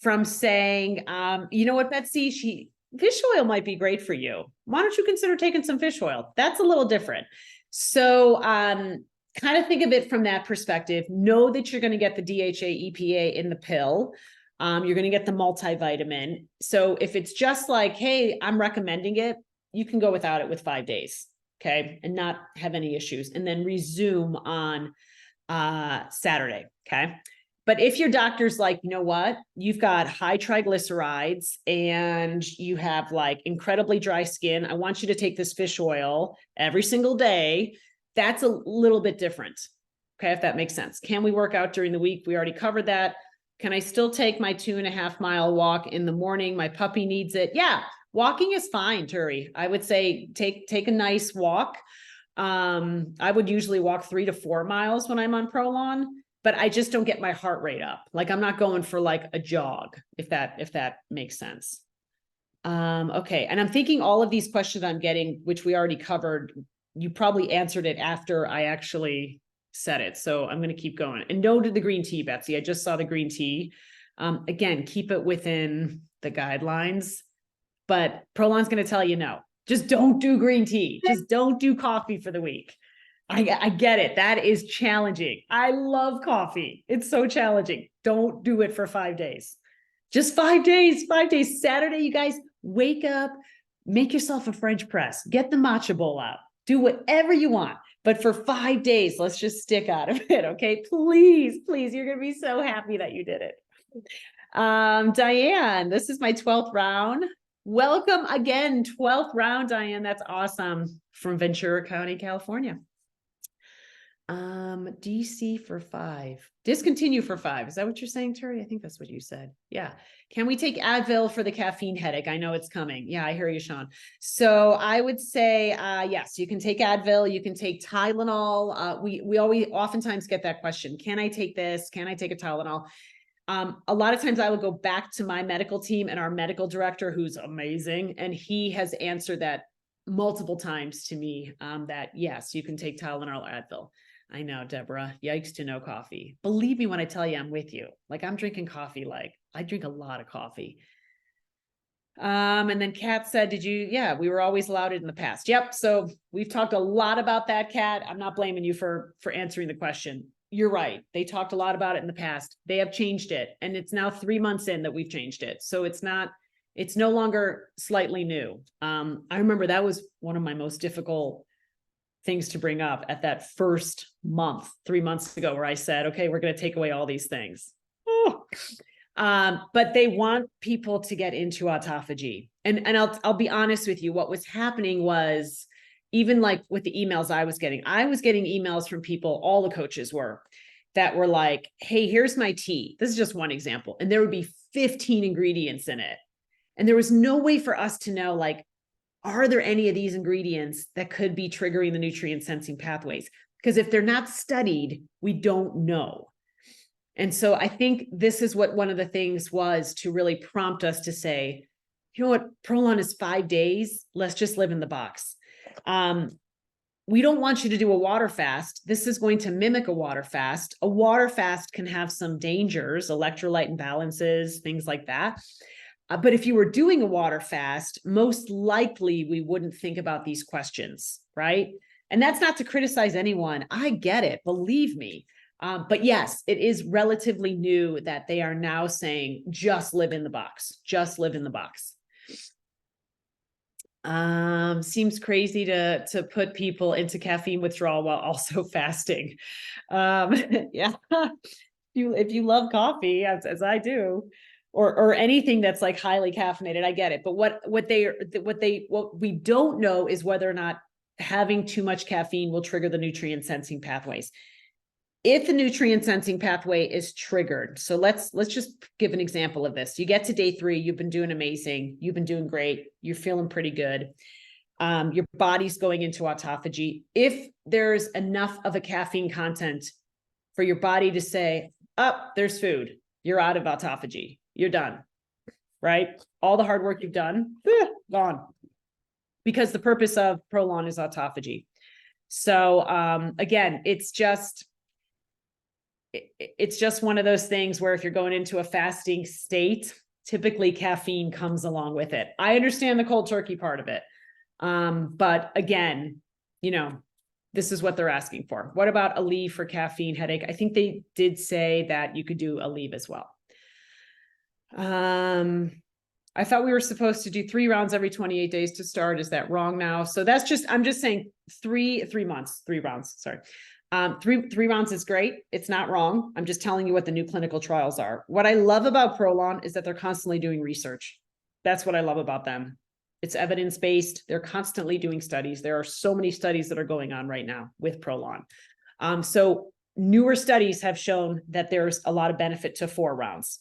from saying, you know what, Betsy, fish oil might be great for you. Why don't you consider taking some fish oil? That's a little different. So kind of think of it from that perspective. Know that you're going to get the DHA, EPA in the pill. You're going to get the multivitamin. So if it's just like, hey, I'm recommending it, you can go without it with 5 days. Okay. And not have any issues and then resume on Saturday. Okay. But if your doctor's like, you know what, you've got high triglycerides and you have like incredibly dry skin, I want you to take this fish oil every single day. That's a little bit different. Okay. If that makes sense. Can we work out during the week? We already covered that. Can I still take my 2.5-mile walk in the morning? My puppy needs it. Yeah, walking is fine, Turi. I would say take a nice walk. I would usually walk 3 to 4 miles when I'm on prolon, but I just don't get my heart rate up. Like I'm not going for like a jog, if that makes sense. Okay, and I'm thinking all of these questions I'm getting, which we already covered, you probably answered it after I actually said it. So I'm going to keep going. And no to the green tea, Betsy. I just saw the green tea. Again, keep it within the guidelines, but prolon's going to tell you no. Just don't do green tea. Just don't do coffee for the week. I get it. That is challenging. I love coffee. It's so challenging. Don't do it for 5 days. Just 5 days, 5 days. Saturday, you guys wake up, make yourself a French press, get the matcha bowl out, do whatever you want. But for 5 days, let's just stick out of it. Okay. Please, please. You're going to be so happy that you did it. Diane, this is my 12th round. Welcome again. 12th round, Diane. That's awesome. From Ventura County, California. DC for 5. Discontinue for 5. Is that what you're saying, Terry? I think that's what you said. Yeah. Can we take Advil for the caffeine headache? I know it's coming. Yeah, I hear you, Sean. So I would say, yes, you can take Advil. You can take Tylenol. We always oftentimes get that question. Can I take this? Can I take a Tylenol? A lot of times I will go back to my medical team and our medical director, who's amazing. And he has answered that multiple times to me, that yes, you can take Tylenol or Advil. I know, Deborah, yikes to no coffee. Believe me when I tell you I'm with you. Like I'm drinking coffee, like I drink a lot of coffee. And then Kat said, yeah, we were always allowed it in the past. Yep. So we've talked a lot about that, Kat. I'm not blaming you for answering the question. You're right. They talked a lot about it in the past. They have changed it. And it's now 3 months in that we've changed it. So it's no longer slightly new. I remember that was one of my most difficult things to bring up at that first month, 3 months ago, where I said, okay, we're going to take away all these things. Oh. But they want people to get into autophagy. And I'll be honest with you, what was happening was, even like with the emails I was getting emails from people, all the coaches that were like, hey, here's my tea. This is just one example. And there would be 15 ingredients in it. And there was no way for us to know, like, are there any of these ingredients that could be triggering the nutrient sensing pathways? Because if they're not studied, we don't know. And so I think this is what one of the things was to really prompt us to say, you know what, prolon is 5 days. Let's just live in the box. We don't want you to do a water fast. This is going to mimic a water fast. A water fast can have some dangers, electrolyte imbalances, things like that. But if you were doing a water fast, most likely we wouldn't think about these questions, right? And that's not to criticize anyone. I get it, believe me. But yes, it is relatively new that they are now saying, just live in the box, just live in the box. Seems crazy to put people into caffeine withdrawal while also fasting. Yeah, if you love coffee, as I do, or anything that's like highly caffeinated, I get it. But what we don't know is whether or not having too much caffeine will trigger the nutrient sensing pathways. If the nutrient sensing pathway is triggered, so let's just give an example of this. You get to day 3, you've been doing amazing, you've been doing great, you're feeling pretty good. Your body's going into autophagy. If there's enough of a caffeine content for your body to say, oh, there's food, you're out of autophagy, you're done, right? All the hard work you've done, gone. Because the purpose of prolon is autophagy. So again, it's just one of those things where if you're going into a fasting state, typically caffeine comes along with it. I understand the cold turkey part of it. But again, this is what they're asking for. What about Aleve for caffeine headache? I think they did say that you could do Aleve as well. I thought we were supposed to do 3 rounds every 28 days to start. Is that wrong now? So I'm just saying 3 rounds. Sorry. 3 rounds is great. It's not wrong. I'm just telling you what the new clinical trials are. What I love about prolon is that they're constantly doing research. That's what I love about them. It's evidence-based. They're constantly doing studies. There are so many studies that are going on right now with prolon. So newer studies have shown that there's a lot of benefit to 4 rounds.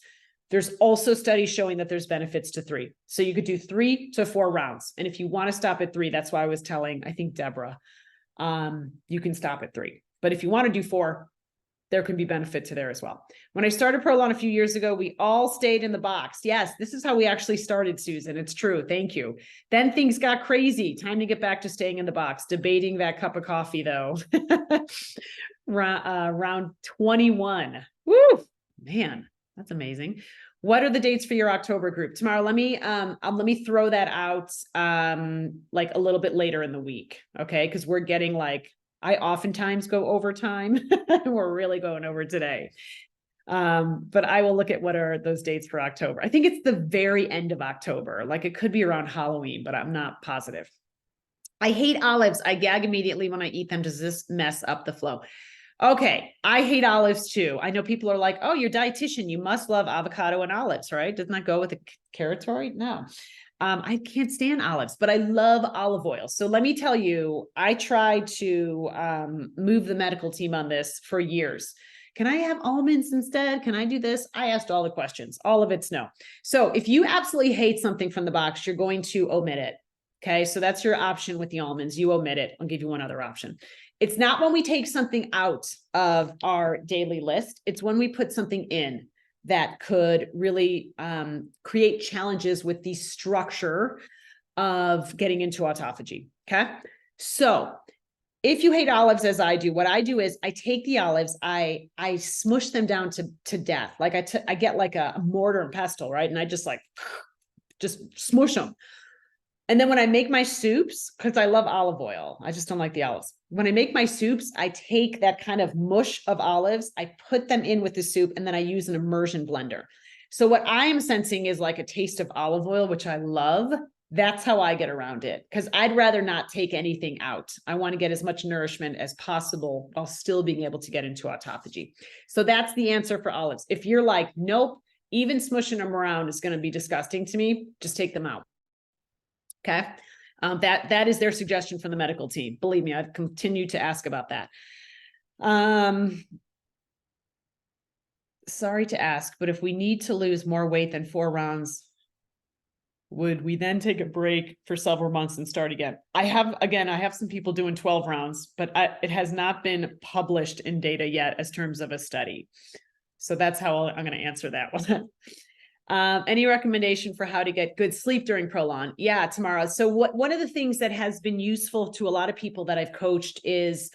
There's also studies showing that there's benefits to 3. So you could do 3 to 4 rounds. And if you want to stop at 3, that's why I was telling, I think, Deborah, you can stop at 3. But if you want to do 4, there can be benefit to there as well. When I started prolon a few years ago, we all stayed in the box. Yes, this is how we actually started, Susan. It's true. Thank you. Then things got crazy. Time to get back to staying in the box. Debating that cup of coffee, though. Round 21. Woo, man, that's amazing. What are the dates for your October group? Tomorrow, let me throw that out like a little bit later in the week, okay? Because we're getting I oftentimes go overtime. We're really going over today. But I will look at what are those dates for October. I think it's the very end of October. It could be around Halloween, but I'm not positive. I hate olives. I gag immediately when I eat them. Does this mess up the flow? Okay, I hate olives too. I know people are like, oh, you're a dietitian, you must love avocado and olives, right? Doesn't that go with the territory? No. I can't stand olives, but I love olive oil. So let me tell you, I tried to move the medical team on this for years. Can I have almonds instead? Can I do this? I asked all the questions. All of it's no. So if you absolutely hate something from the box, you're going to omit it. Okay, so that's your option with the almonds. You omit it. I'll give you one other option. It's not when we take something out of our daily list. It's when we put something in that could really create challenges with the structure of getting into autophagy, okay? So if you hate olives as I do, what I do is I take the olives, I smush them down to death. I get like a mortar and pestle, right? And I just smush them. And then when I make my soups, because I love olive oil, I just don't like the olives. When I make my soups, I take that kind of mush of olives, I put them in with the soup, and then I use an immersion blender. So what I am sensing is like a taste of olive oil, which I love. That's how I get around it, because I'd rather not take anything out. I want to get as much nourishment as possible while still being able to get into autophagy. So that's the answer for olives. If you're like, nope, even smushing them around is going to be disgusting to me, just take them out. Okay. That is their suggestion from the medical team. Believe me, I've continued to ask about that. Sorry to ask, but if we need to lose more weight than 4 rounds, would we then take a break for several months and start again? I have some people doing 12 rounds, but it has not been published in data yet as terms of a study. So that's how I'm going to answer that one. Any recommendation for how to get good sleep during prolon? Yeah, tomorrow. So one of the things that has been useful to a lot of people that I've coached is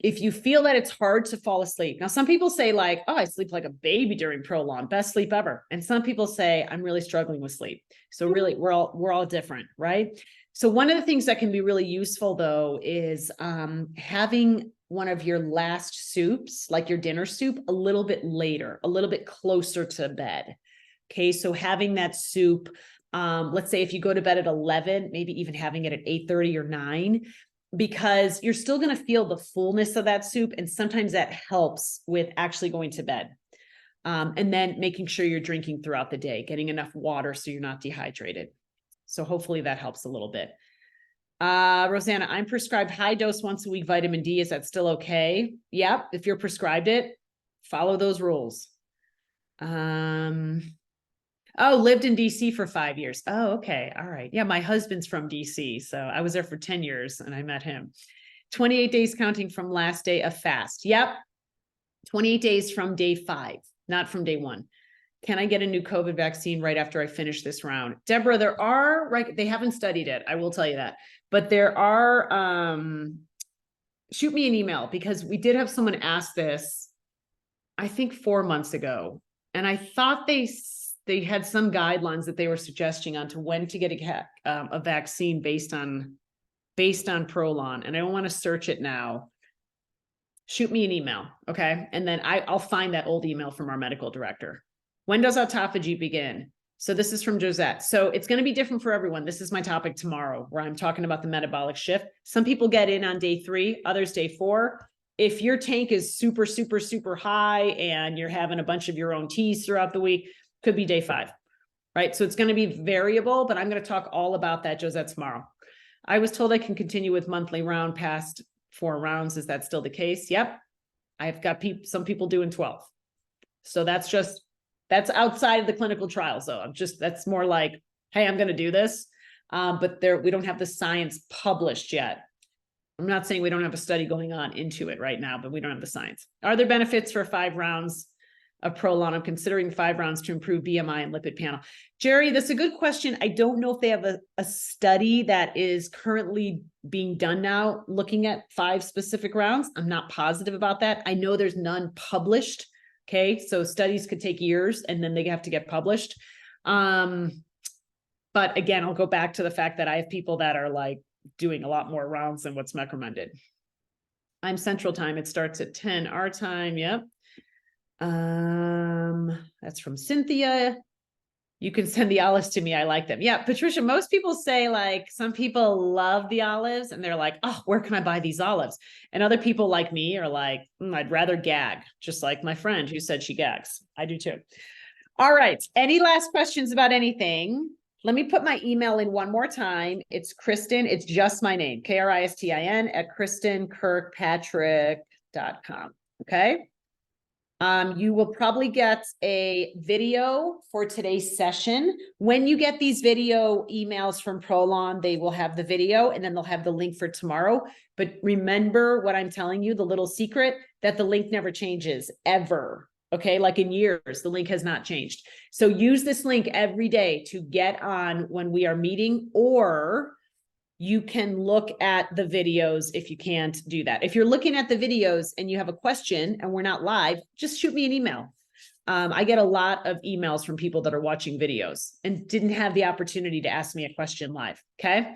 if you feel that it's hard to fall asleep. Now, some people say like, oh, I sleep like a baby during prolon, best sleep ever. And some people say I'm really struggling with sleep. So really we're all different, right? So one of the things that can be really useful though is having one of your last soups, like your dinner soup, a little bit later, a little bit closer to bed. Okay, so having that soup, let's say if you go to bed at 11, maybe even having it at 8:30 or 9, because you're still going to feel the fullness of that soup. And sometimes that helps with actually going to bed. And then making sure you're drinking throughout the day, getting enough water so you're not dehydrated. So hopefully that helps a little bit. Rosanna, I'm prescribed high dose once a week vitamin D. Is that still okay? Yep. If you're prescribed it, follow those rules. Oh, lived in DC for 5 years. Oh, okay. All right. Yeah, my husband's from DC. So I was there for 10 years and I met him. 28 days counting from last day of fast. Yep. 28 days from day 5, not from day 1. Can I get a new COVID vaccine right after I finish this round? Deborah, there are, right, they haven't studied it. I will tell you that. But there are, shoot me an email because we did have someone ask this, I think 4 months ago. And I thought they had some guidelines that they were suggesting on to when to get a vaccine based on prolon. And I don't want to search it now. Shoot me an email. Okay. And then I'll find that old email from our medical director. When does autophagy begin? So this is from Josette. So it's going to be different for everyone. This is my topic tomorrow, where I'm talking about the metabolic shift. Some people get in on day 3, others day 4. If your tank is super, super, super high and you're having a bunch of your own teas throughout the week, could be day 5, right? So it's going to be variable, but I'm going to talk all about that, Josette, tomorrow. I was told I can continue with monthly round past 4 rounds. Is that still the case? Yep. I've got some people doing 12. So that's outside of the clinical trials though. That's more like, hey, I'm going to do this. But we don't have the science published yet. I'm not saying we don't have a study going on into it right now, but we don't have the science. Are there benefits for 5 rounds of prolon? I'm considering 5 rounds to improve BMI and lipid panel. Jerry, that's a good question. I don't know if they have a study that is currently being done now looking at 5 specific rounds. I'm not positive about that. I know there's none published. Okay, so studies could take years and then they have to get published. But again, I'll go back to the fact that I have people that are like doing a lot more rounds than what's recommended. I'm Central Time. It starts at 10 our time. Yep. That's from Cynthia. You can send the olives to me. I like them. Yeah, Patricia, most people say like some people love the olives and they're like, oh, where can I buy these olives? And other people like me are like, I'd rather gag, just like my friend who said she gags. I do too. All right. Any last questions about anything? Let me put my email in one more time. It's Kristen. It's just my name, Kristin @KristenKirkpatrick.com. Okay. You will probably get a video for today's session. When you get these video emails from Prolon, they will have the video and then they'll have the link for tomorrow. But remember what I'm telling you, the little secret, that the link never changes ever. Okay, like in years, the link has not changed. So use this link every day to get on when we are meeting, or you can look at the videos if you can't do that. If you're looking at the videos and you have a question and we're not live, just shoot me an email. I get a lot of emails from people that are watching videos and didn't have the opportunity to ask me a question live. Okay.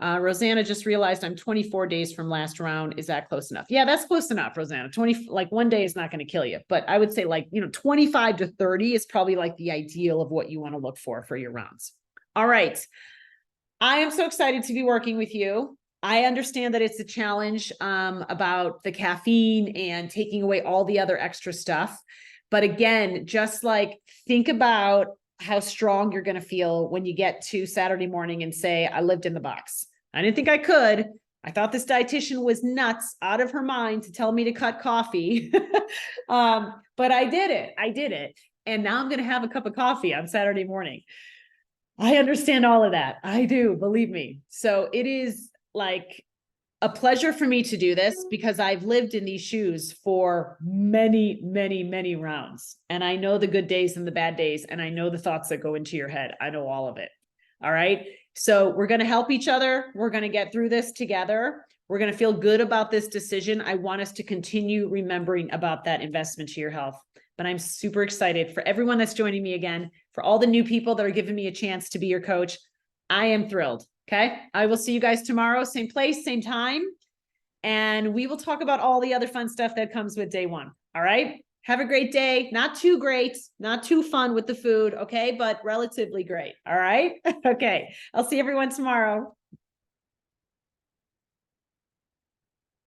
Rosanna just realized I'm 24 days from last round. Is that close enough? Yeah, that's close enough, Rosanna. 20, like 1 day is not going to kill you, but I would say 25 to 30 is probably like the ideal of what you want to look for your rounds. All right. I am so excited to be working with you. I understand that it's a challenge about the caffeine and taking away all the other extra stuff. But again, just like think about how strong you're going to feel when you get to Saturday morning and say, I lived in the box. I didn't think I could. I thought this dietitian was nuts, out of her mind, to tell me to cut coffee. But I did it. And now I'm going to have a cup of coffee on Saturday morning. I understand all of that. I do, believe me. So it is like, a pleasure for me to do this because I've lived in these shoes for many, many, many rounds. And I know the good days and the bad days. And I know the thoughts that go into your head. I know all of it. All right. So we're going to help each other. We're going to get through this together. We're going to feel good about this decision. I want us to continue remembering about that investment to your health. But I'm super excited for everyone that's joining me again, for all the new people that are giving me a chance to be your coach. I am thrilled. Okay. I will see you guys tomorrow, same place, same time. And we will talk about all the other fun stuff that comes with day one. All right. Have a great day. Not too great, not too fun with the food. Okay. But relatively great. All right. Okay. I'll see everyone tomorrow.